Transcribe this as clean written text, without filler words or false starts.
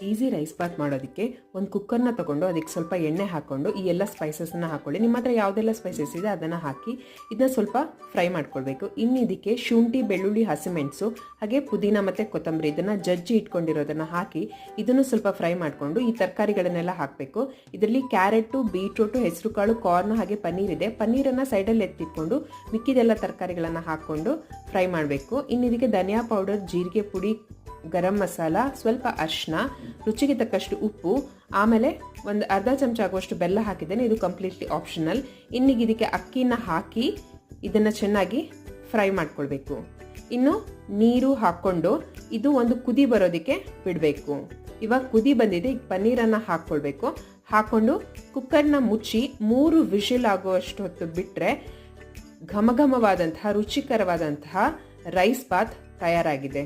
Easy rice Baat ಮಾಡೋದಕ್ಕೆ ಒಂದು ಕುಕ್ಕರ್ನ ತೊಗೊಂಡು ಅದಕ್ಕೆ ಸ್ವಲ್ಪ ಎಣ್ಣೆ ಹಾಕ್ಕೊಂಡು ಈ ಎಲ್ಲ ಸ್ಪೈಸಸ್ನ ಹಾಕ್ಕೊಳ್ಳಿ. ನಿಮ್ಮ ಹತ್ರ ಯಾವುದೆಲ್ಲ ಸ್ಪೈಸಸ್ ಇದೆ ಅದನ್ನು ಹಾಕಿ ಇದನ್ನ ಸ್ವಲ್ಪ ಫ್ರೈ ಮಾಡ್ಕೊಳ್ಬೇಕು. ಇನ್ನು ಇದಕ್ಕೆ ಶುಂಠಿ, ಬೆಳ್ಳುಳ್ಳಿ, ಹಸಿಮೆಣಸು ಹಾಗೆ ಪುದೀನ ಮತ್ತು ಕೊತ್ತಂಬರಿ ಇದನ್ನು ಜಜ್ಜಿ ಇಟ್ಕೊಂಡಿರೋದನ್ನು ಹಾಕಿ ಇದನ್ನು ಸ್ವಲ್ಪ ಫ್ರೈ ಮಾಡಿಕೊಂಡು ಈ ತರಕಾರಿಗಳನ್ನೆಲ್ಲ ಹಾಕಬೇಕು. ಇದರಲ್ಲಿ ಕ್ಯಾರೆಟು, ಬೀಟ್ರೂಟು, ಹೆಸರುಕಾಳು, ಕಾರ್ನ್ ಹಾಗೆ ಪನ್ನೀರ್ ಇದೆ. ಪನ್ನೀರನ್ನು ಸೈಡಲ್ಲಿ ಎತ್ತಿಟ್ಕೊಂಡು ಮಿಕ್ಕಿದೆಲ್ಲ ತರಕಾರಿಗಳನ್ನು ಹಾಕ್ಕೊಂಡು ಫ್ರೈ ಮಾಡಬೇಕು. ಇನ್ನು ಇದಕ್ಕೆ ಧನಿಯಾ ಪೌಡರ್, ಜೀರಿಗೆ ಪುಡಿ, ಗರಂ ಮಸಾಲ, ಸ್ವಲ್ಪ ಅರಿಶಿನ, ರುಚಿಗೆ ತಕ್ಕಷ್ಟು ಉಪ್ಪು, ಆಮೇಲೆ ಒಂದು ಅರ್ಧ ಚಮಚ ಆಗುವಷ್ಟು ಬೆಲ್ಲ ಹಾಕಿದ್ದೇನೆ. ಇದು ಕಂಪ್ಲೀಟ್ಲಿ ಆಪ್ಷನಲ್. ಇನ್ನೀಗ ಇದಕ್ಕೆ ಅಕ್ಕಿನ ಹಾಕಿ ಇದನ್ನು ಚೆನ್ನಾಗಿ ಫ್ರೈ ಮಾಡ್ಕೊಳ್ಬೇಕು. ಇನ್ನು ನೀರು ಹಾಕ್ಕೊಂಡು ಇದು ಒಂದು ಕುದಿ ಬರೋದಕ್ಕೆ ಬಿಡಬೇಕು. ಇವಾಗ ಕುದಿ ಬಂದಿದೆ. ಈಗ ಪನ್ನೀರನ್ನು ಹಾಕ್ಕೊಳ್ಬೇಕು. ಹಾಕ್ಕೊಂಡು ಕುಕ್ಕರ್ನ ಮುಚ್ಚಿ 3 ವಿಷಿಲ್ ಆಗುವಷ್ಟು ಹೊತ್ತು ಬಿಟ್ಟರೆ ಘಮಘಮವಾದಂತಹ ರುಚಿಕರವಾದಂತಹ ರೈಸ್ ಬಾತ್ ತಯಾರಾಗಿದೆ.